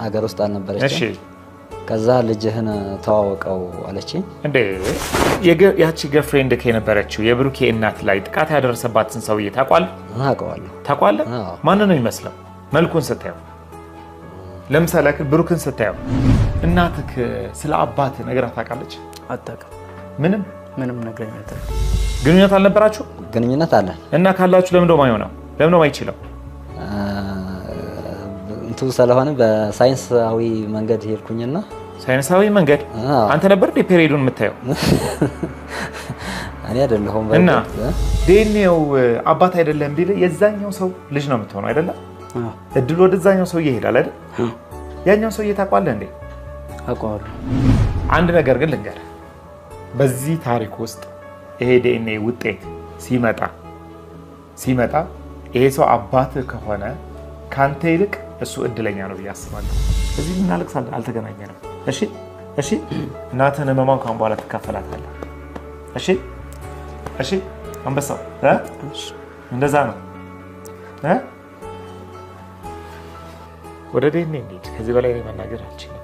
አገር ውስጥ አልነበረች እሺ ከዛ ልጅህን ተዋወቀው አለችኝ እንዴ ያቺ ገርፍሬንድ ከነበረችው የብሩኬ እናት ላይ ጥቃት ያደረሰባትን ሰውዬ ታቋል ማን ነው ይመስለው መልኩን ስታየው ለምሳሌ ብሩክን ስታየው እናትክ ስለ አባት ነገር ታውቃለች አታውቅም ምንም ነገር ግንኙነት አልነበራችሁ ግንኙነት አለ እና ካላችሁ ለምን ነው ማይሆነው ለምን ነው ማይችለው እንቱ ስለሆነ በሳይንሳዊ መንገድ ሄድኩኝና ሳይንሳዊ መንገድ አንተ ነበር ዲፔሪዱን የምታየው እኔ አይደለሁም እና ዴኔው አባት አይደለም ቢል የዛኛው ሰው ልጅ ነው የምትሆነው አይደለ እድል ወደዛኛው ሰው ይሄዳል አይደል ያኛው ሰው እየታቋለ እንዴ አቋሉ አንድ ነገር ግን ልንገር በዚህ ታሪክ ውስጥ ይሄ ዲኤንኤ ውጤት ሲመጣ ይሄ ሰው አባት ከሆነ ካንተ ይልቅ እሱ እድለኛ ነው ያስባለሁ እዚህ ምን አልክሳል አልተገናኘንም እሺ እናተነ መማን ካን በኋላ ተካፈላታለህ እሺ አንበሳው እንደዛ ነው ወደ ዲኤንኤ እንዴ ከዚህ በላይ መናገር አልችልም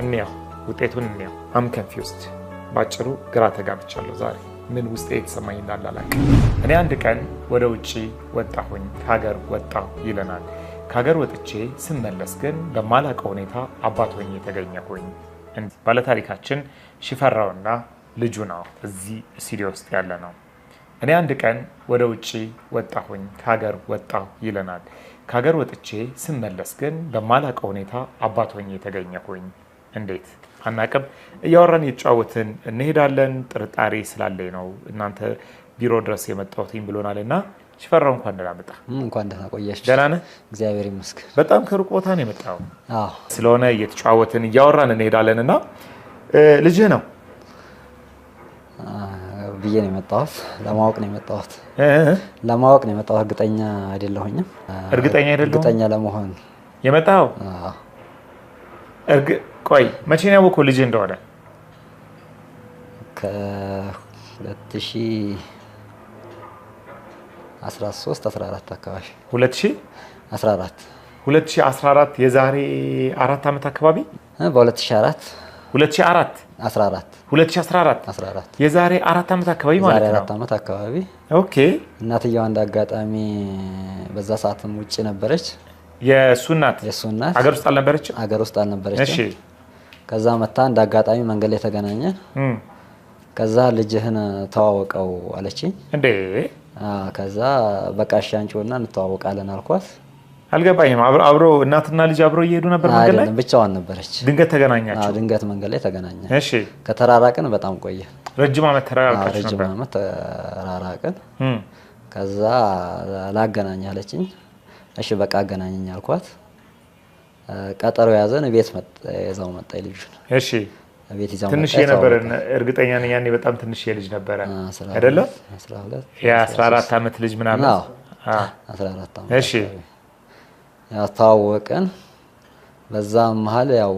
እንየው ውጤቱን እንየው አም ኮንፊውዝድ ባጭሩ ግራ ተጋብቻለሁ ዛሬ ምን ውስጥ የተሰማኝ እንዳላላቅ እኔ አንድ ቀን ወደ ውጪ ወጣሁኝ ከሀገር ወጣሁ ይለናል ከሀገር ወጥቼ ስመለስ ግን በማላውቀው ሁኔታ አባት ሆኜ ተገኘሁኝ ባለታሪካችን ሽፈራውና ልጁ ነው እዚህ ስቱዲዮ ውስጥ ያለ ነው እኔ አንድ ቀን ወደ ውጪ ወጣሁኝ ከሀገር ወጣሁ ይለናል ከሀገር ወጥቼ ስመለስ ግን በማላውቀው ሁኔታ አባት ሆኜ ተገኘሁኝ እንዴት አናቀም እያወራን እየጫወትን እንሄዳለን ጥርጣሬ ስላለኝ ነው እናንተ ቢሮ ድረስ የመጣሁትኝ ብሎናልና ሽፈራው እንኳን ደህና እንኳን ደህና ቆያችሁ ደህና ነህ እግዚአብሔር ይመስገን በጣም ከሩቅ ቦታ ነው የመጣው ስለሆነ እየተጫወትን እያወራን እንሄዳለንና ልጅህ ነው ብዬ ነው የመጣሁት ለማወቅ ነው የመጣሁት እርግጠኛ አይደለሁኝም እርግጠኛ ለመሆን የመጣው ቆይ መቼ ነው ያወቀው ልጅ እንደሆነ ከ2013 14 አካባቢ 2014 የዛሬ 4 አመት አካባቢ በ2014 የዛሬ 4 አመት አካባቢ ማለት ነው 4 አመት አካባቢ ኦኬ እናትየው አንድ አጋጣሚ በዛ ሰዓትም ውጪ ነበረች የሱ እናት አገር ውስጥ አልነበረች እሺ ከዛ መጣ እንደ አጋጣሚ መንገድ ላይ ተገናኘን ከዛ ልጅህን ተዋወቀው አለችኝ እንዴ ከዛ በቃ ሻንጮና እንተዋወቃለን አልኳት አልገባኝም አብሮ እናትና ልጅ አብሮ እየሄዱ ነበር መንገድ ላይ ብቻዋን ነበረች ድንገት ተገናኛችሁ ድንገት መንገድ ላይ ተገናኘን እሺ ከተራራቅን በጣም ቆየ ረጅም አመት ተራራቅን ከዛ ላገናኝ አለችኝ እሺ በቃ አገናኘኝ አልኳት ቀጠሮ ያዘን ቤት የዛው መጣ ልጅ እሺ ቤት ይዛው ትንሽ የነበረ እርግጠኛ ነኝ ያኔ በጣም ትንሽ የልጅ ነበር አይደለ 14 አመት ልጅ ምናምን 14 አመት እሺ ያታወቀን በዛ መሃል ያው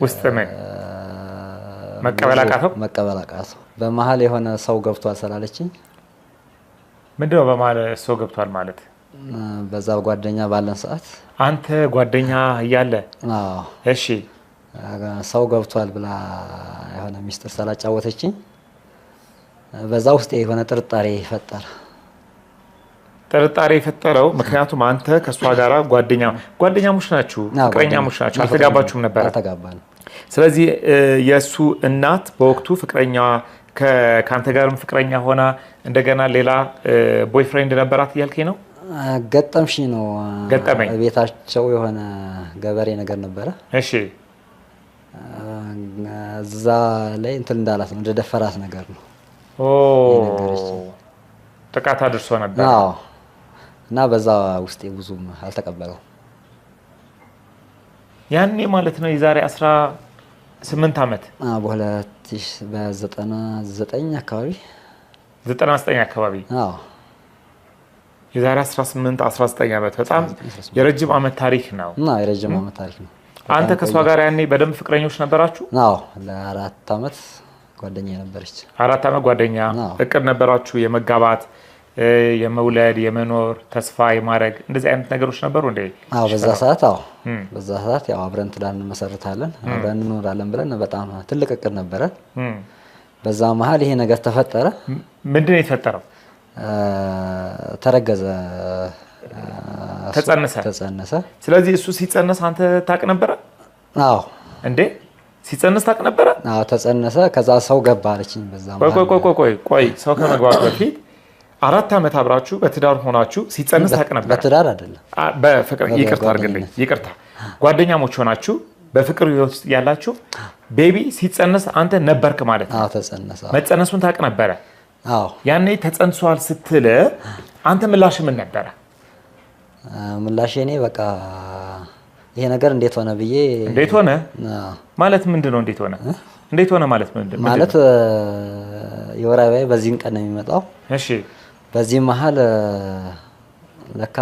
ውስጥ ምን መቀበላቃተው በመሃል የሆነ ሰው ገብቷል ስላለችኝ ምንድነው በመሃል ሰው ገብቷል ማለት በዛው ጓደኛ ባለን ሰዓት አንተ ጓደኛ እያለ እሺ ሰው ገብቷል ብላ የሆነ ሚስጥር ሰላጫወተችኝ በዛ ውስጥ የሆነ ጥርጣሬ ፈጠረው ምክንያቱም አንተ ከሷ ጋራ ጓደኛሞች ናችሁ ፍቅረኛሞች ናችሁ አልተጋባችሁም ነበር አልተጋባን ስለዚህ የሱ እናት በወቅቱ ፍቅረኛ ካንተ ጋርም ፍቅረኛ ሆና እንደገና ሌላ ቦይፍሬንድ ነበራት ይልከኝ ነው ገጠምሽ ነው ቤታቸው የሆነ ገበሬ ነገር ነበር እሺ እዛ ላይ እንትን እንዳላት ነው እንደደፈራት ነገር ነው ጥቃት አድርሶ ነበር እና በዛ ውስጥ ብዙም አልተቀበለው ያኔ ማለት ነው የዛሬ 18 አመት በ99 አካባቢ የዛሬ 18 19 አመት በጣም የረጅም አመት ታሪክ ነው አንተ ከሷ ጋር ያኔ በደንብ ፍቅረኞች ነበራችሁ ለ4 አመት ጓደኛ ነበረች 4 አመት ጓደኛ እቅድ ነበራችሁ የመጋባት የመውለድ የመኖር ተስፋ የማድረግ እንደዚህ አይነት ነገሮች ነበሩ እንዴ? አዎ በዛ ሰዓት ያው አብረን ትዳር እንመሰርታለን አብረን እንኖራለን ብለን በጣም ትልቅ እቅድ ነበረ። በዛ መሀል ይሄ ነገር ተፈጠረ። ምንድን ነው የተፈጠረው? ተረገዘ፣ ተጸነሰ። ስለዚህ እሱ ሲጸነስ አንተ ታውቅ ነበረ? አዎ። እንዴ ሲጸነስ ታውቅ ነበረ? አዎ ተጸነሰ። ከዛ ሰው ገባ አለችኝ። በዛ ቆይ ሰው ከመግባቱ በፊት 4 ዓመት አብራችሁ በትዳር ሆናችሁ ሲጸነስ ታውቅ ነበረ? በትዳር አይደለም በፍቅር ይቅርታ አድርግልኝ፣ ይቅርታ ጓደኛሞች ሆናችሁ በፍቅር ህይወት ውስጥ ያላችሁ ቤቢ ሲጸነስ አንተ ነበርክ ማለት ነው? አዎ ተጸነሰ። መጸነሱን ታውቅ ነበረ? አዎ። ያኔ ተጸንሷል ስትል አንተ ምላሽ ምን ነበረ? ምላሽ እኔ በቃ ይሄ ነገር እንዴት ሆነ ብዬ። እንዴት ሆነ ማለት ምንድን ነው? እንዴት ሆነ ማለት ምንድን ነው? ማለት የወር አበባዬ በዚህን ቀን ነው የሚመጣው። እሺ። በዚህ መሀል ለካ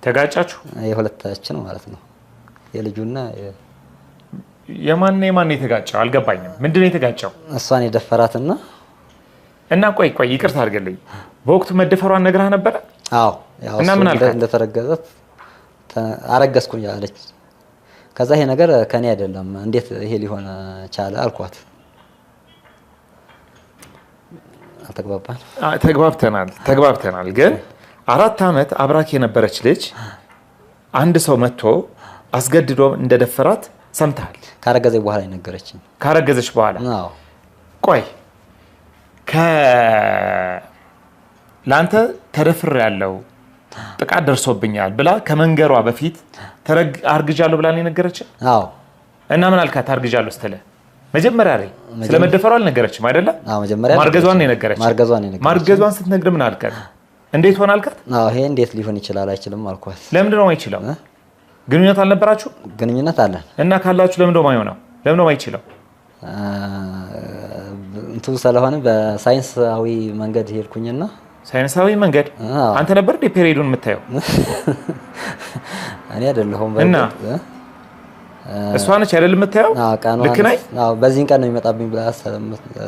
ተጋጫችሁ? የሁለታችን ማለት ነው። የልጁና የማን የተጋጨው አልገባኝም። ምንድን ነው የተጋጨው? እሷን የደፈራትና እና ቆይ ይቅርታ አድርገልኝ፣ በወቅቱ መደፈሯን ነግረህ ነበረ? አዎ። እና ምን አልካት? እንደተረገዘት አረገዝኩኝ አለች። ከዛ ይሄ ነገር ከኔ አይደለም እንዴት ይሄ ሊሆን ቻለ አልኳት። ተግባብተናል። ግን 4 ዓመት አብራክ የነበረች ልጅ አንድ ሰው መጥቶ አስገድዶ እንደደፈራት ሰምተሃል? ካረገዘች በኋላ የነገረችኝ። ካረገዘች በኋላ? አዎ። ቆይ ለአንተ ተደፍሬያለሁ ጥቃት ደርሶብኛል ብላ ከመንገሯ በፊት አርግዣለሁ ብላ ነው የነገረችኝ? አዎ። እና ምን አልካት? አርግዣለሁ ስትል መጀመሪያ ላይ ስለመደፈሯ አልነገረችም አይደለ? አዎ። መጀመሪያ ማርገዟን ነው የነገረችኝ። ማርገዟን ስትነግር ምን አልካት? እንዴት ሆነ አልካት? አዎ። ይሄ እንዴት ሊሆን ይችላል? አይችልም አልኳት። ለምንድን ነው የማይችለው? ግንኙነት አልነበራችሁ? ግንኙነት አለን። እና ካላችሁ ለምንድን ነው የማይሆነው? ለምንድን ነው የማይችለው? እንትን ስለሆነ በሳይንሳዊ መንገድ ሄድኩኝና። ሳይንሳዊ መንገድ? አንተ ነበር እንደ ፔሪዱን የምታየው? እኔ አይደለሁም። እና እሷ ነች አይደል የምታየው? ልክ ነኝ? አዎ። በዚህን ቀን ነው የሚመጣብኝ ብላ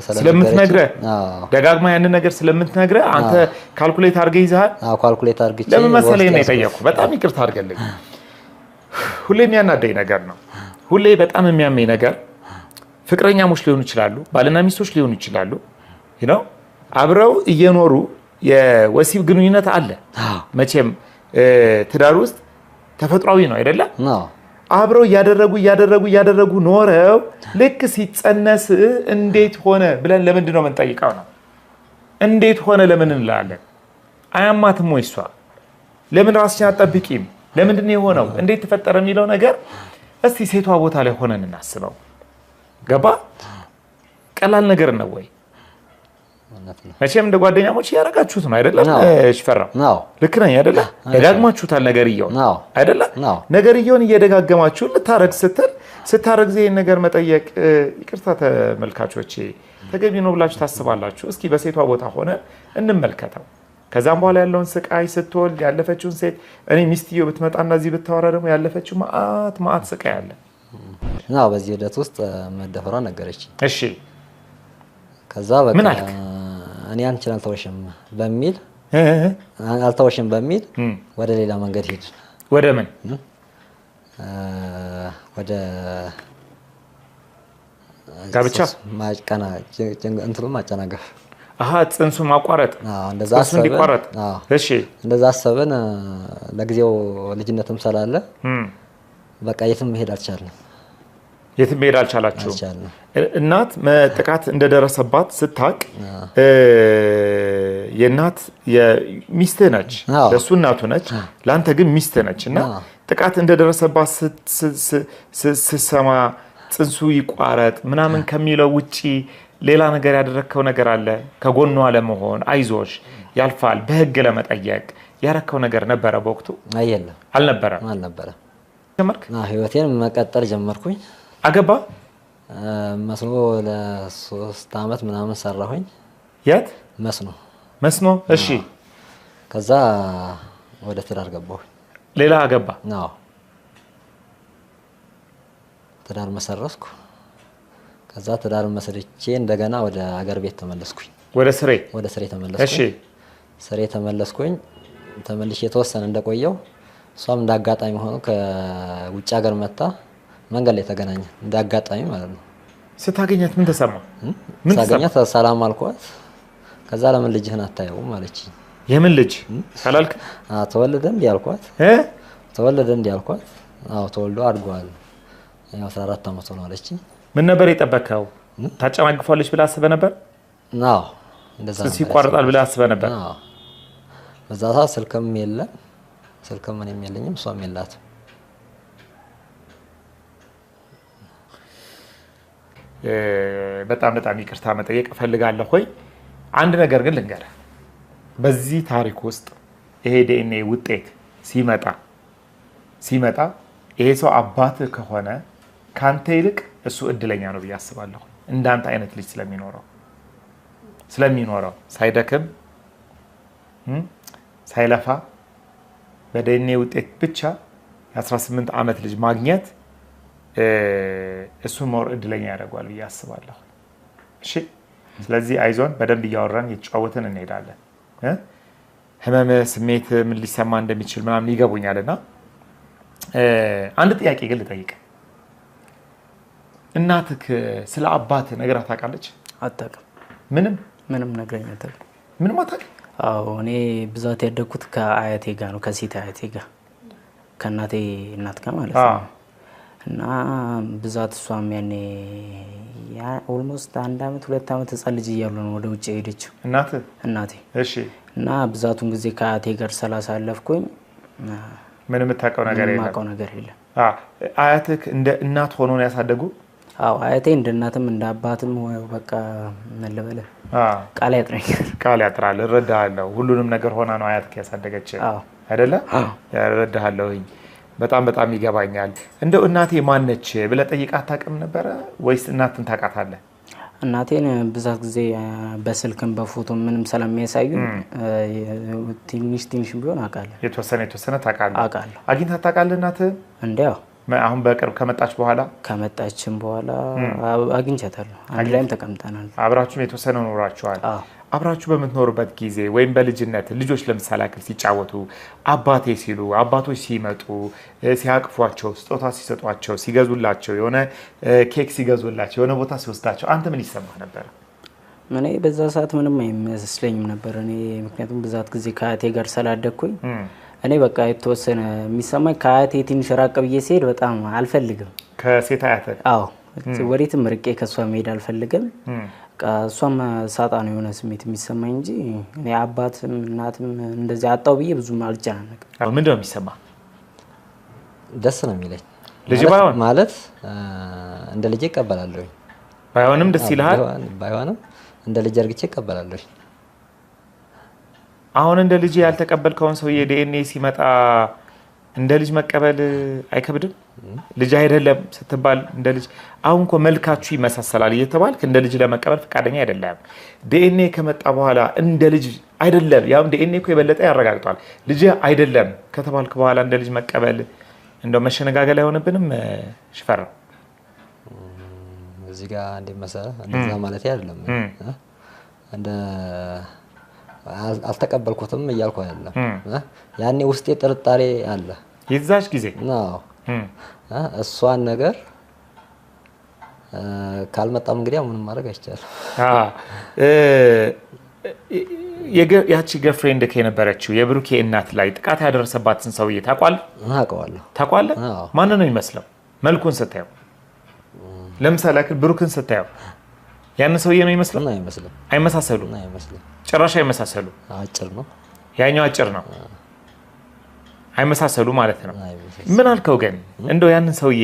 ስለምትነግረህ ደጋግማ ያንን ነገር ስለምትነግረህ አንተ ካልኩሌት አድርገህ ይዘሃል? አዎ። ካልኩሌት አድርገህ ለምን መሰለኝ ነው የጠየኩህ። በጣም ይቅርታ አድርገልኝ። ሁሌ የሚያናደኝ ነገር ነው። ሁሌ በጣም የሚያመኝ ነገር ፍቅረኛሞች ሊሆኑ ይችላሉ፣ ባልና ሚስቶች ሊሆኑ ይችላሉ። አብረው እየኖሩ የወሲብ ግንኙነት አለ። መቼም ትዳር ውስጥ ተፈጥሯዊ ነው አይደለ? አብረው እያደረጉ ኖረው ልክ ሲጸነስ እንዴት ሆነ ብለን ለምንድን ነው የምንጠይቀው? ነው እንዴት ሆነ ለምን እንላለን? አያማትም ወይ እሷ? ለምን ራስሽን አትጠብቂም? ለምንድን ነው የሆነው? እንዴት ተፈጠረ የሚለው ነገር እስቲ ሴቷ ቦታ ላይ ሆነን እናስበው። ገባ? ቀላል ነገር ነው ወይ? መቼም እንደ ጓደኛሞች እያደረጋችሁት ነው አይደለም? ሽፈራው ልክ ነኝ አይደለ? ደጋግማችሁታል ነገርየውን አይደለ? ነገርየውን እየደጋገማችሁ ስታረግዝ ይሄን ነገር መጠየቅ፣ ይቅርታ ተመልካቾቼ፣ ተገቢ ነው ብላችሁ ታስባላችሁ? እስኪ በሴቷ ቦታ ሆነ እንመልከተው። ከዛም በኋላ ያለውን ስቃይ ስትወልድ ያለፈችውን ሴት እኔ ሚስትየው ብትመጣና እዚህ ብታወራ ደግሞ ያለፈችው ማአት ስቃይ አለ። በዚህ ሂደት ውስጥ መደፈሯ ነገረች። እሺ። ከዛ በቃ ምን አልክ? እኔ አንቺን አልተወሽም በሚል ወደ ሌላ መንገድ ሄድ። ወደ ምን? ወደ ጋብቻ ማጨናገፍ። ጽንሱ ማቋረጥ። እሺ። እንደዛ አሰብን። ለጊዜው ልጅነትም ስላለ በቃ የትም መሄድ አልቻልንም። የትም መሄድ አልቻላችሁም? እናት ጥቃት እንደደረሰባት ስታቅ የእናት ሚስትህ ነች፣ ለእሱ እናቱ ነች፣ ለአንተ ግን ሚስትህ ነች። እና ጥቃት እንደደረሰባት ስትሰማ ጽንሱ ይቋረጥ ምናምን ከሚለው ውጪ ሌላ ነገር ያደረግከው ነገር አለ? ከጎኗ ለመሆን አይዞሽ ያልፋል በህግ ለመጠየቅ ያረከው ነገር ነበረ በወቅቱ? አየለም። አልነበረም። ጀመርክ? ህይወቴን መቀጠል ጀመርኩኝ። አገባ? መስኖ ለ3 ዓመት ምናምን ሰራሁኝ። የት? መስኖ። እሺ። ከዛ ወደ ትዳር ገባሁኝ። ሌላ አገባ? አዎ። ትዳር መሰረትኩ። ከዛ ትዳር መስርቼ እንደገና ወደ አገር ቤት ተመለስኩኝ። ወደ ስሬ ተመለስኩኝ። እሺ ስሬ ተመለስኩኝ። ተመልሼ የተወሰነ እንደቆየው እሷም እንዳጋጣሚ ሆኖ ከውጭ ሀገር መጣ። መንገድ ላይ ተገናኘን እንዳጋጣሚ ማለት ነው። ስታገኛት ምን ተሰማ? ሳገኛት ሰላም አልኳት። ከዛ ለምን ልጅህን አታየውም አለችኝ። የምን ልጅ ሳላልክ? ተወለደ እንዴ አልኳት። ተወለደ እንዴ አልኳት። አዎ ተወልዶ አድጓል። 14 ዓመት ነው አለችኝ። ምን ነበር የጠበቀው? ታጨማግፋለች ብለህ አስበህ ነበር? አዎ እንደዛ ነው። ሲቋርጣል ብለህ አስበህ ነበር? አዎ በዛ ሰዓት ስልክም የለም። ስልክም ምንም የለኝም፣ እሷም የላትም። በጣም ይቅርታ መጠየቅ እፈልጋለሁ። ሆይ አንድ ነገር ግን ልንገርህ። በዚህ ታሪክ ውስጥ ይሄ ዲኤንኤ ውጤት ሲመጣ ይሄ ሰው አባትህ ከሆነ ካንተ ይልቅ እሱ እድለኛ ነው ብዬ አስባለሁ። እንዳንተ አይነት ልጅ ስለሚኖረው ሳይደክም ሳይለፋ በዲኤንኤ ውጤት ብቻ የ18 ዓመት ልጅ ማግኘት እሱን ሞር እድለኛ ያደርገዋል ብዬ አስባለሁ። እሺ ስለዚህ አይዞን፣ በደንብ እያወራን እየተጫወትን እንሄዳለን። ህመም ስሜት ምን ሊሰማ እንደሚችል ምናምን ይገቡኛልና አንድ ጥያቄ ግን ልጠይቅ። እናትህ ስለ አባትህ ነግራት ታውቃለች? አታውቅም። ምንም ነግረኝ አታውቅም። ምንም አታውቅም? አዎ እኔ ብዛት ያደግኩት ከአያቴ ጋር ነው፣ ከሴት አያቴ ጋር ከእናቴ እናት ጋር ማለት ነው። እና ብዛት እሷም ያኔ ኦልሞስት 1 ዓመት 2 ዓመት ህፃን ልጅ እያሉ ነው ወደ ውጭ ሄደችው እናቴ። እሺ እና ብዛቱን ጊዜ ከአያቴ ጋር ስላሳለፍኩኝ ምንም የምታውቀው ነገር የለም። አያትህ እንደ እናት ሆኖ ነው ያሳደጉ? አዎ አያቴ እንደ እናትም እንደ አባትም በቃ ምን ልበልህ ቃል ያጥራል። እረዳሃለሁ። ሁሉንም ነገር ሆና ነው አያትህ ያሳደገች አይደለ? እረዳሃለሁኝ። በጣም ይገባኛል። እንደው እናቴ ማነች ብለህ ጠይቃት አታውቅም ነበረ ወይስ እናትን ታውቃታለህ? እናቴን ብዛት ጊዜ በስልክም በፎቶ ምንም ስለሚያሳዩ ትንሽ ቢሆን አውቃለሁ። የተወሰነ ታውቃለህ? አውቃለሁ። አግኝተህ ታውቃለህ እናትህ? እንዴው አሁን በቅርብ ከመጣችም በኋላ አግኝቻታለሁ። አንድ ላይም ተቀምጠናል። አብራችሁም የተወሰነ ኖራችኋል። አብራችሁ በምትኖሩበት ጊዜ ወይም በልጅነት ልጆች ለምሳሌ አክል ሲጫወቱ አባቴ ሲሉ አባቶች ሲመጡ ሲያቅፏቸው፣ ስጦታ ሲሰጧቸው፣ ሲገዙላቸው፣ የሆነ ኬክ ሲገዙላቸው፣ የሆነ ቦታ ሲወስዳቸው አንተ ምን ይሰማህ ነበር? እኔ በዛ ሰዓት ምንም አይመስለኝም ነበር። እኔ ምክንያቱም ብዛት ጊዜ ከአያቴ ጋር ስላደግኩኝ እኔ በቃ የተወሰነ የሚሰማኝ ከአያቴ ትንሽ ራቅ ብዬ ሲሄድ በጣም አልፈልግም። ከሴት አያቴ? አዎ ወዴትም ርቄ ከሷ መሄድ አልፈልግም። እሷም ሳጣ ነው የሆነ ስሜት የሚሰማኝ እንጂ እኔ አባትም እናትም እንደዚህ አጣው ብዬ ብዙም አልጨናነቅም። ምንድን ነው የሚሰማህ? ደስ ነው የሚለኝ። ልጅ ማለት እንደ ልጅ እቀበላለሁ። ባይሆንም ደስ ይልሃል? ባይሆንም እንደ ልጅ አድርጌ እቀበላለሁ። አሁን እንደ ልጅ ያልተቀበልከውን ሰውዬ ዲኤንኤ ሲመጣ እንደ ልጅ መቀበል አይከብድም? ልጅ አይደለም ስትባል እንደ ልጅ አሁን እኮ መልካችሁ ይመሳሰላል እየተባልክ እንደ ልጅ ለመቀበል ፈቃደኛ አይደለም። ዲኤንኤ ከመጣ በኋላ እንደ ልጅ አይደለም፣ ያው ዲኤንኤ እኮ የበለጠ ያረጋግጧል። ልጅ አይደለም ከተባልክ በኋላ እንደ ልጅ መቀበል እንደው መሸነጋገል አይሆንብንም? ሽፈራው እዚህ ጋር እንደመሰለህ እንደዛ ማለት አይደለም። እንደ አልተቀበልኩትም እያልኩ አይደለም። ያኔ ውስጤ ጥርጣሬ አለ የዛች ጊዜ ነው። እሷን ነገር ካልመጣም እንግዲህ ምንም ማድረግ አይቻልም። ያቺ ገርፍሬንድ ከነበረችው የብሩኬ እናት ላይ ጥቃት ያደረሰባትን ሰውዬ ታውቀዋለህ? ማን ነው ይመስለው? መልኩን ስታየው ለምሳሌ አክል ብሩክን ስታየው ያን ሰውዬ ነው ይመስለው? አይመሳሰሉም። ጭራሽ አይመሳሰሉ። አጭር ነው ያኛው፣ አጭር ነው። አይመሳሰሉ ማለት ነው። ምን አልከው ግን? እንደው ያንን ሰውዬ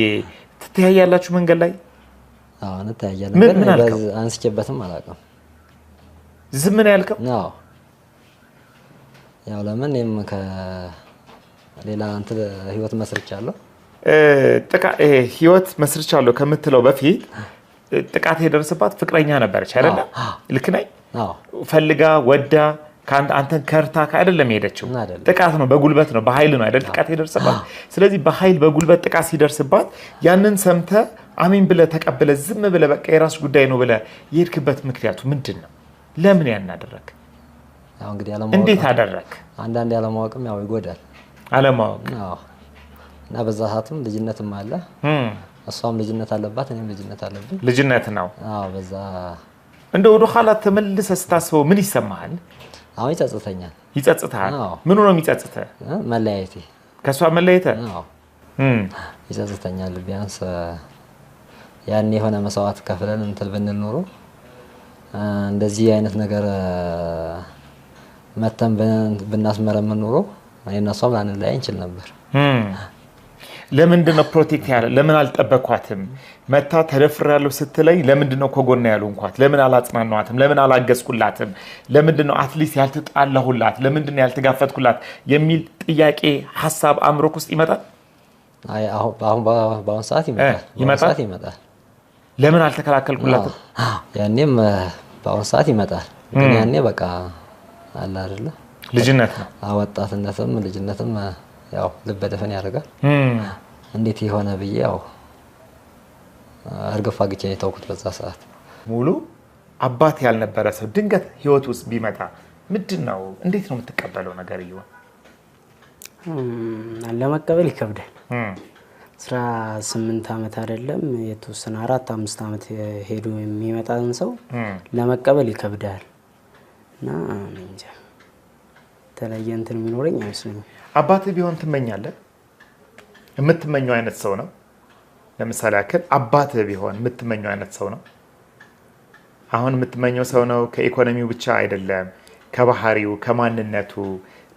ትተያያላችሁ መንገድ ላይ? አዎ እንተያያለን። ግን አንስቼበትም አላውቅም። ዝም ነው ያልከው? አዎ ያው ለምን እኔም ከሌላ እንትን ህይወት መስርቻለሁ። ህይወት መስርቻለሁ ከምትለው በፊት ጥቃት የደረሰባት ፍቅረኛ ነበረች አይደለ? ልክ ነኝ? ፈልጋ ወዳ አንተን ከርታ አይደለም የሄደችው። ጥቃት ነው፣ በጉልበት ነው፣ በኃይል ነው አይደል ጥቃት የደረሰባት። ስለዚህ በኃይል በጉልበት ጥቃት ሲደርስባት ያንን ሰምተህ አሜን ብለህ ተቀብለህ ዝም ብለህ በቃ የራስ ጉዳይ ነው ብለህ የሄድክበት ምክንያቱ ምንድን ነው? ለምን ያናደረክ? ያው እንግዲህ አለማወቅ እንዴት አደረክ? አንዳንዴ አለማወቅም ያው ይጎዳል። አለማወቅ አዎ። እና በዛ ሰዓትም ልጅነትም አለ። እሷም ልጅነት አለባት፣ እኔም ልጅነት አለብኝ። ልጅነት ነው። አዎ። በዛ እንደው ወደ ኋላ ተመልሰህ ስታስበው ምን ይሰማሃል? አሁን ይጸጽተኛል። ይጸጽታል? አዎ። ምኑ ነው የሚጸጽተህ? መለያየቴ። ከሷ መለያየትህ? አዎ። ይጸጽተኛል። ቢያንስ ያን የሆነ መስዋዕት ከፍለን እንትን ብንል ኖሮ እንደዚህ አይነት ነገር መተን ብናስመረምን ኖሮ እኔና እሷም ላንለያይ እንችል ነበር። ለምንድን ነው ፕሮቴክት ያለ? ለምን አልጠበኳትም? መታ ተደፍሬያለሁ ስትለኝ ለምንድን ነው ከጎና ያልሆንኳት? ለምን አላጽናናኋትም? ለምን አላገዝኩላትም? ለምንድን ነው አትሊስት ያልተጣላሁላት? ለምንድን ነው ያልተጋፈጥኩላት? የሚል ጥያቄ ሀሳብ አእምሮክ ውስጥ ይመጣል? አይ አሁን በአሁን ሰዓት ይመጣል። ለምን አልተከላከልኩላትም? ያኔም በአሁን ሰዓት ይመጣል። ግን ያኔ በቃ አለ አይደለ? ልጅነት ነው። ወጣትነትም ልጅነትም ያው ልበ ደፈን ያደርጋል። እንዴት የሆነ ብዬ ያው እርግፍ አግቼ ነው የተውኩት በዛ ሰዓት። ሙሉ አባት ያልነበረ ሰው ድንገት ህይወት ውስጥ ቢመጣ ምንድን ነው እንዴት ነው የምትቀበለው ነገር? ይሁን ለመቀበል ይከብዳል። 18 ዓመት አይደለም የተወሰነ 4-5 ዓመት ሄዶ የሚመጣን ሰው ለመቀበል ይከብዳል። እና እንጃ ተለየ እንትን የሚኖረኝ አይመስለኝም። አባትህ ቢሆን ትመኛለህ? የምትመኘው አይነት ሰው ነው? ለምሳሌ ያክል አባትህ ቢሆን የምትመኘው አይነት ሰው ነው? አሁን የምትመኘው ሰው ነው? ከኢኮኖሚው ብቻ አይደለም፣ ከባህሪው፣ ከማንነቱ፣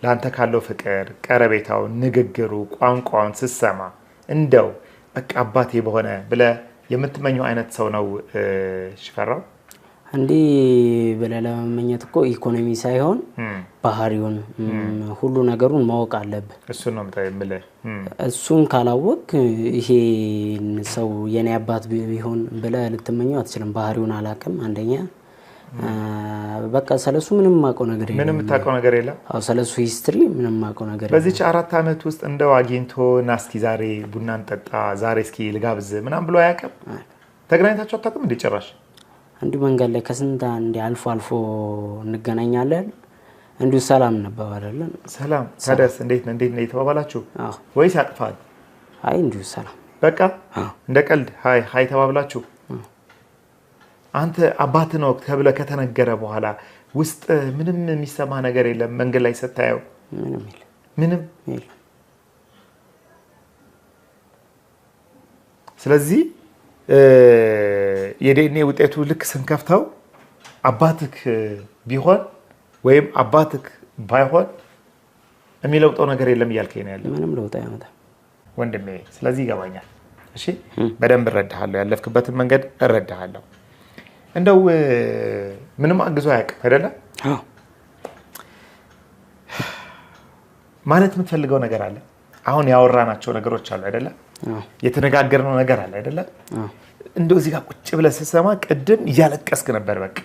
ለአንተ ካለው ፍቅር፣ ቀረቤታው፣ ንግግሩ፣ ቋንቋውን ስትሰማ እንደው በቃ አባቴ በሆነ ብለህ የምትመኘው አይነት ሰው ነው ሽፈራው? እንዲህ ብለህ ለመመኘት እኮ ኢኮኖሚ ሳይሆን ባህሪውን ሁሉ ነገሩን ማወቅ አለብህ። እሱን ነው የምልህ። እሱን ካላወቅ ይሄ ሰው የኔ አባት ቢሆን ብለህ ልትመኘው አትችልም። ባህሪውን አላውቅም አንደኛ። በቃ ስለሱ ምንም ማውቀው ነገር የለም። ምንም የምታውቀው ነገር የለም? አዎ፣ ስለሱ ሂስትሪ ምንም ማውቀው ነገር የለም። በዚህች 4 ዓመት ውስጥ እንደው አግኝቶ ና እስኪ ዛሬ ቡና እንጠጣ፣ ዛሬ እስኪ ልጋብዝ ምናምን ብሎ አያውቅም? ተገናኝታችሁ አታውቅም እንዴ ጭራሽ? እንዲሁ መንገድ ላይ ከስንት አንዴ አልፎ እንገናኛለን። እንዲሁ ሰላም እንባባላለን። ሰላም። ታዲያስ እንዴት ነው የተባባላችሁ? ወይስ ያቅፋል? አይ እንዲሁ ሰላም በቃ እንደ ቀልድ ሃይ ተባብላችሁ። አንተ አባት ነው ተብለህ ከተነገረ በኋላ ውስጥ ምንም የሚሰማ ነገር የለም? መንገድ ላይ ስታየው ምንም የለም። ስለዚህ የዲኤንኤ ውጤቱ ልክ ስንከፍተው አባትክ ቢሆን ወይም አባትክ ባይሆን የሚለውጠው ነገር የለም እያልከኝ ነው ያለው? ምንም ለውጥ አያመጣም ወንድሜ። ስለዚህ ይገባኛል። እሺ፣ በደንብ እረዳሃለሁ። ያለፍክበትን መንገድ እረዳሃለሁ። እንደው ምንም አግዞ አያውቅም አይደለ? ማለት የምትፈልገው ነገር አለ? አሁን ያወራናቸው ነገሮች አሉ አይደለ? የተነጋገርነው ነገር አለ አይደለ? እንደው እዚህ ጋር ቁጭ ብለህ ስትሰማ ቅድም እያለቀስክ ነበር። በቃ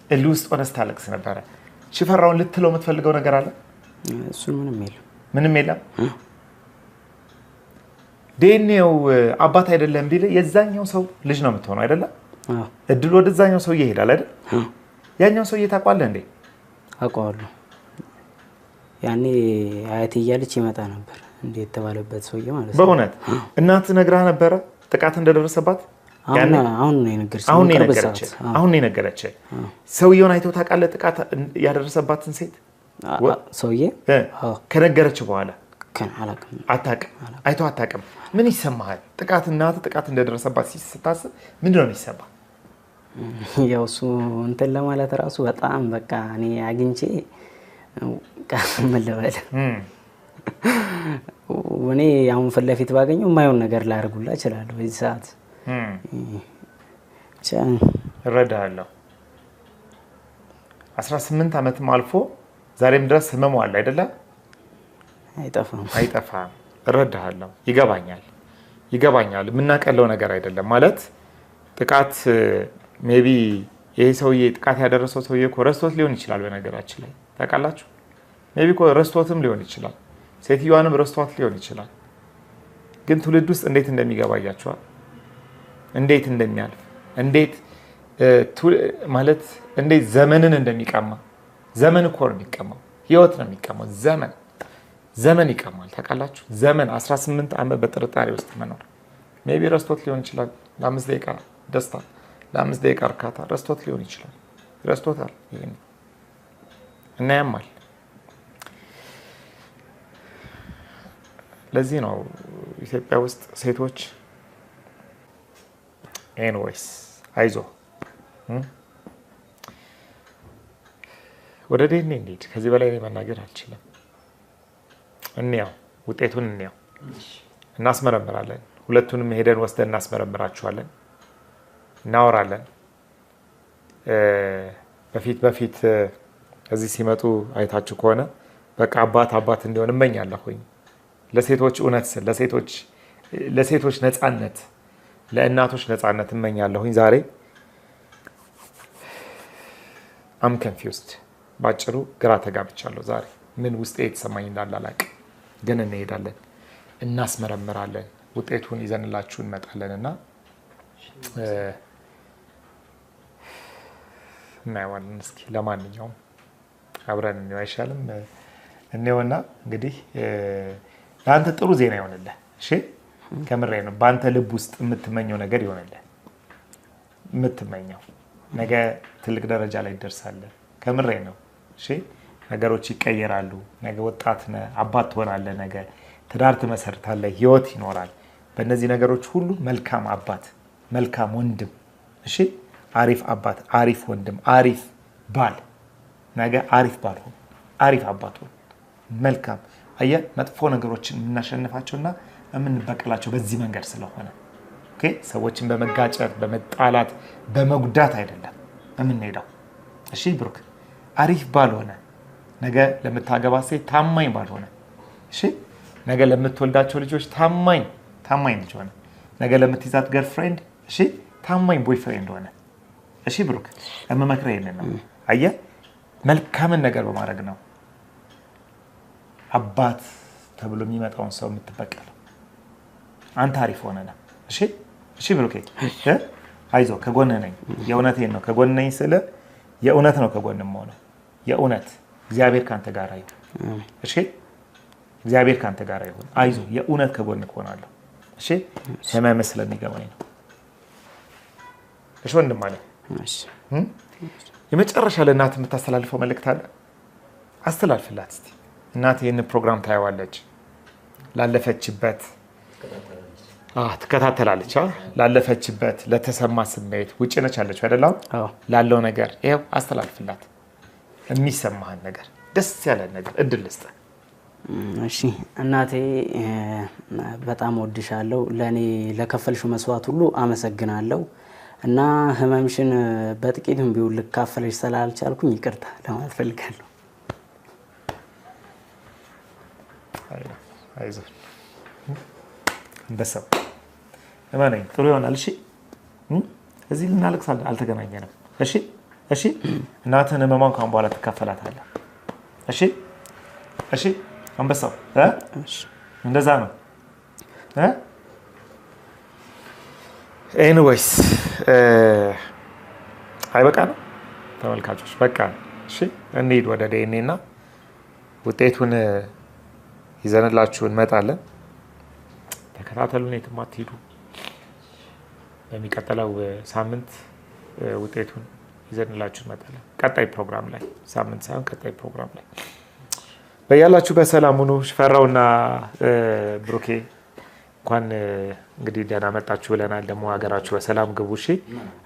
እልህ ውስጥ ሆነህ ስታለቅስ ነበረ። ሽፈራውን ልትለው የምትፈልገው ነገር አለ? እሱ ምንም የለም። ምንም የለም። ዲኤንኤው አባት አይደለም ቢል የዛኛው ሰው ልጅ ነው የምትሆነው አይደለ? እድል ወደዛኛው ሰው ይሄዳል አይደል? ያኛው ሰው ታውቀዋለህ እንዴ? አውቀዋለሁ። ያኔ አያቴ እያለች ይመጣ ነበር እንዴ የተባለበት ሰውዬ ማለት ነው። በእውነት እናት ነግራ ነበረ ጥቃት እንደደረሰባት? አሁን ነው የነገረችህ? አሁን ነው የነገረችህ? ሰውየውን አይተው ታውቃለህ? ጥቃት ያደረሰባትን ሴት ሰውዬ ከነገረች በኋላ አላውቅም። አታውቅም? አይተው አታውቅም? ምን ይሰማሃል? እናት ጥቃት እንደደረሰባት ስታስብ ምንድን ነው የሚሰማህ? ያው እሱ እንትን ለማለት ራሱ በጣም በቃ እኔ አግኝቼ ምን ልበል፣ እኔ አሁን ፊት ለፊት ባገኘው የማይሆን ነገር ላደርጉላ እችላለሁ በዚህ ሰዓት። እረዳሃለሁ። 18 ዓመትም አልፎ ዛሬም ድረስ ህመሙ አለ አይደለ? አይጠፋም። እረዳሃለሁ። ይገባኛል። የምናቀለው ነገር አይደለም ማለት ጥቃት ሜቢ ይሄ ሰውዬ ጥቃት ያደረሰው ሰውዬ እኮ ረስቶት ሊሆን ይችላል። በነገራችን ላይ ታውቃላችሁ፣ ሜቢ እኮ ረስቶትም ሊሆን ይችላል። ሴትዮዋንም ረስቷት ሊሆን ይችላል። ግን ትውልድ ውስጥ እንዴት እንደሚገባ ያያችኋል፣ እንዴት እንደሚያልፍ፣ እንዴት ማለት እንዴት ዘመንን እንደሚቀማ ዘመን እኮ ነው የሚቀማው። ህይወት ነው የሚቀማው። ዘመን ይቀማል። ታውቃላችሁ? ዘመን 18 ዓመት በጥርጣሬ ውስጥ መኖር ሜይ ቢ ረስቶት ሊሆን ይችላል። ለ5 ደቂቃ ደስታ፣ ለ5 ደቂቃ እርካታ ረስቶት ሊሆን ይችላል። ረስቶታል። ይሄን እና ያማል። ለዚህ ነው ኢትዮጵያ ውስጥ ሴቶች ኤንዌይስ አይዞ ወደ ዴኔ እንሂድ። ከዚህ በላይ መናገር አልችልም። እንያው ውጤቱን እንያው፣ እናስመረምራለን። ሁለቱንም ሄደን ወስደን እናስመረምራችኋለን፣ እናወራለን። በፊት እዚህ ሲመጡ አይታችሁ ከሆነ በቃ አባት እንዲሆን እመኛለሁኝ። ለሴቶች እውነት ስል ለሴቶች ነፃነት፣ ለእናቶች ነፃነት እመኛለሁኝ። ዛሬ አም ኮንፊውዝድ፣ ባጭሩ ግራ ተጋብቻለሁ። ዛሬ ምን ውስጤ የተሰማኝ እንዳለ አላውቅም፣ ግን እንሄዳለን፣ እናስመረምራለን፣ ውጤቱን ይዘንላችሁ እንመጣለን እና እናየዋለን። እስኪ ለማንኛውም አብረን እንየው አይሻልም? እንየውና እንግዲህ ለአንተ ጥሩ ዜና ይሆንልህ። እሺ፣ ከምሬ ነው። በአንተ ልብ ውስጥ የምትመኘው ነገር ይሆንልህ። የምትመኘው ነገ ትልቅ ደረጃ ላይ ትደርሳለህ። ከምሬ ነው። እሺ፣ ነገሮች ይቀየራሉ። ነገ ወጣት ነህ፣ አባት ትሆናለህ። ነገ ትዳር ትመሰርታለህ፣ ህይወት ይኖራል። በእነዚህ ነገሮች ሁሉ መልካም አባት፣ መልካም ወንድም፣ እሺ፣ አሪፍ አባት፣ አሪፍ ወንድም፣ አሪፍ ባል፣ ነገ አሪፍ ባል ሆን፣ አሪፍ አባት ሆን። መልካም አየህ፣ መጥፎ ነገሮችን የምናሸንፋቸውና የምንበቀላቸው በዚህ መንገድ ስለሆነ ኦኬ፣ ሰዎችን በመጋጨት በመጣላት በመጉዳት አይደለም የምንሄደው። እሺ ብሩክ፣ አሪፍ ባል ሆነ፣ ነገ ለምታገባ ሴት ታማኝ ባል ሆነ፣ እሺ፣ ነገ ለምትወልዳቸው ልጆች ታማኝ ልጅ ሆነ፣ ነገ ለምትይዛት ገርፍሬንድ፣ እሺ፣ ታማኝ ቦይፍሬንድ ሆነ። እሺ ብሩክ፣ የምመክረህ ይሄንን ነው። አየህ፣ መልካምን ነገር በማድረግ ነው አባት ተብሎ የሚመጣውን ሰው የምትበቀለው። አንተ አሪፍ ሆነ ነው። እሺ ብሩኬ፣ አይዞህ፣ ከጎንህ ነኝ። የእውነቴን ነው። ከጎንህ ነኝ ስለ የእውነት ነው። ከጎንህ ሆነው የእውነት እግዚአብሔር ካንተ ጋር ይሁን። እሺ፣ እግዚአብሔር ካንተ ጋር ይሁን። አይዞህ፣ የእውነት ከጎንህ ሆናለሁ። እሺ፣ ህመምህ ስለሚገባኝ ነው። እሺ ወንድም አለ። እሺ፣ የመጨረሻ ለእናት የምታስተላልፈው መልእክት አለ? አስተላልፍላት እስቲ። እናት ይህን ፕሮግራም ታየዋለች። ላለፈችበት ትከታተላለች። ላለፈችበት ለተሰማ ስሜት ውጭ ነች ያለችው አይደለም? ላለው ነገር ይኸው አስተላልፍላት። የሚሰማህን ነገር፣ ደስ ያለን ነገር እድል ልስጥህ። እሺ እናቴ፣ በጣም ወድሻለሁ። ለእኔ ለከፈልሽው መስዋዕት ሁሉ አመሰግናለሁ እና ህመምሽን በጥቂትም ቢሆን ልካፈልሽ ስላልቻልኩኝ ይቅርታ ለማለት ፈልጋለሁ። አይዞህ እንደሰው እመነኝ፣ ጥሩ ይሆናል። እሺ፣ እዚህ ልናለቅስ አልተገናኘንም። እሺ፣ እናትህን ህመሟን ካሁን በኋላ ትካፈላታለህ። እሺ፣ አንበሳው እንደዛ ነው። ኤኒዌይስ አይበቃ ነው ተመልካቾች፣ በቃ እሺ፣ እንሂድ ወደ ዲኤንኤ እና ውጤቱን ይዘንላችሁ እንመጣለን። ተከታተሉን፣ የትም አትሄዱ። በሚቀጥለው ሳምንት ውጤቱን ይዘንላችሁ እንመጣለን። ቀጣይ ፕሮግራም ላይ፣ ሳምንት ሳይሆን ቀጣይ ፕሮግራም ላይ። በያላችሁ በሰላም ሁኑ። ሽፈራውና ብሩኬ እንኳን እንግዲህ ደህና መጣችሁ ብለናል። ደግሞ ሀገራችሁ በሰላም ግቡ። እሺ፣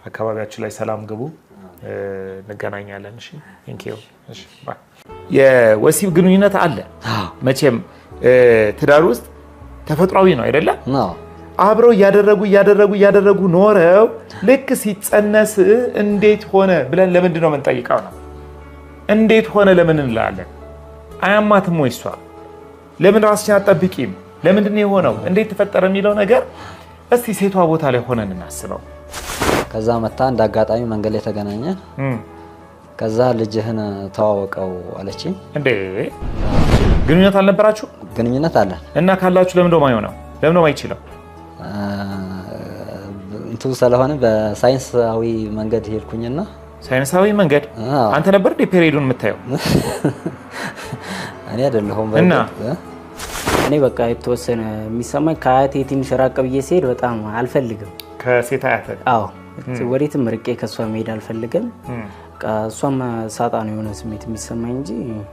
አካባቢያችሁ ላይ ሰላም ግቡ። እንገናኛለን። እሺ፣ ቴንኪው። እሺ፣ ባይ። የወሲብ ግንኙነት አለ መቼም ትዳር ውስጥ ተፈጥሯዊ ነው አይደለ? አብረው እያደረጉ ኖረው ልክ ሲጸነስ እንዴት ሆነ ብለን ለምንድን ነው የምንጠይቀው? ነው እንዴት ሆነ ለምን እንላለን? አያማትም ወይ እሷ? ለምን ራስሽን አትጠብቂም? ለምንድን ነው የሆነው? እንዴት ተፈጠረ የሚለው ነገር እስቲ ሴቷ ቦታ ላይ ሆነን እናስበው። ከዛ መታ እንደ አጋጣሚ መንገድ ላይ ተገናኘን። ከዛ ልጅህን ተዋወቀው አለችኝ። እንዴ ግንኙነት አልነበራችሁ? ግንኙነት አለ እና ካላችሁ ለምን ነው የማይሆነው? ለምን ነው የማይችለው? እንትን ስለሆነ በሳይንሳዊ መንገድ ሄድኩኝና ሳይንሳዊ መንገድ አንተ ነበር እንደ ፔሪዱን የምታየው? እኔ አይደለሁም እና እኔ በቃ የተወሰነ የሚሰማኝ ከአያቴ ትንሽ ራቅ ብዬ ሲሄድ በጣም አልፈልግም። ከሴት አያቴ? አዎ ወዴትም ርቄ ከሷ መሄድ አልፈልግም። እሷም ሳጣ ነው የሆነ ስሜት የሚሰማኝ እንጂ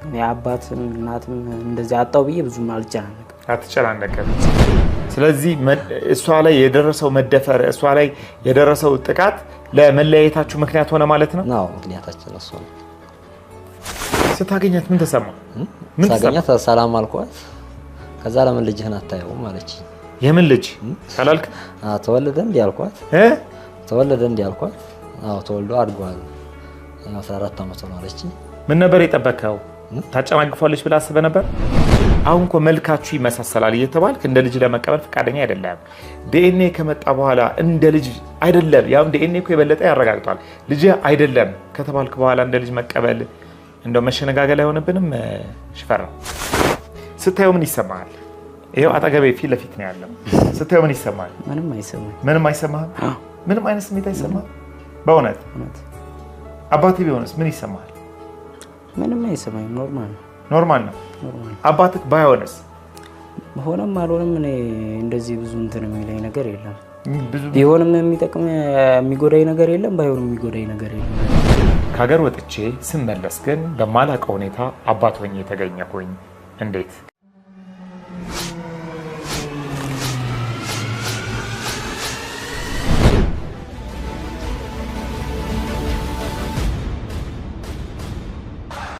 እኔ አባት እናትም እንደዚህ አጣው ብዬ ብዙም አትጨናነቅም። ስለዚህ እሷ ላይ የደረሰው መደፈር፣ እሷ ላይ የደረሰው ጥቃት ለመለያየታችሁ ምክንያት ሆነ ማለት ነው? አዎ ምክንያታችን እሱ ነው። ስታገኛት ምን ተሰማ? ሳገኛት ሰላም አልኳት። ከዛ ለምን ልጅህን አታየውም አለች። የምን ልጅ ካላልክ? ተወለደ እንዴ አልኳት። ተወለደ እንዴ አልኳት። አዎ ተወልዶ አድጓል 14 ዓመት ነው አለች። ምን ነበር የጠበቀው? ታጨማግፋለች ብላ አስበህ ነበር? አሁን እኮ መልካችሁ ይመሳሰላል እየተባልክ እንደ ልጅ ለመቀበል ፈቃደኛ አይደለም። ዲኤንኤ ከመጣ በኋላ እንደ ልጅ አይደለም። ያው ዲኤንኤ እኮ የበለጠ ያረጋግጣል። ልጅ አይደለም ከተባልክ በኋላ እንደ ልጅ መቀበል እንደው መሸነጋገል አይሆንብንም? ሽፈራው ስታየው ምን ይሰማሃል? ይሄው አጠገቤ ፊት ለፊት ነው ያለው። ስታየው ምን ይሰማሃል? ምንም አይሰማም። ምንም አይሰማህም? ምንም አይነት ስሜት አይሰማህም? በእውነት አባቴ ቢሆንስ ምን ይሰማሃል? ምንም አይሰማኝ። ኖርማል ነው። ኖርማል ነው። አባትህ ባይሆንስ? ሆነም አልሆነም እኔ እንደዚህ ብዙ እንትን የሚለኝ ነገር የለም። ቢሆንም የሚጠቅም የሚጎዳኝ ነገር የለም፣ ባይሆንም የሚጎዳኝ ነገር የለም። ከሀገር ወጥቼ ስመለስ ግን በማላውቀው ሁኔታ አባት ሆኜ የተገኘሁኝ። እንዴት?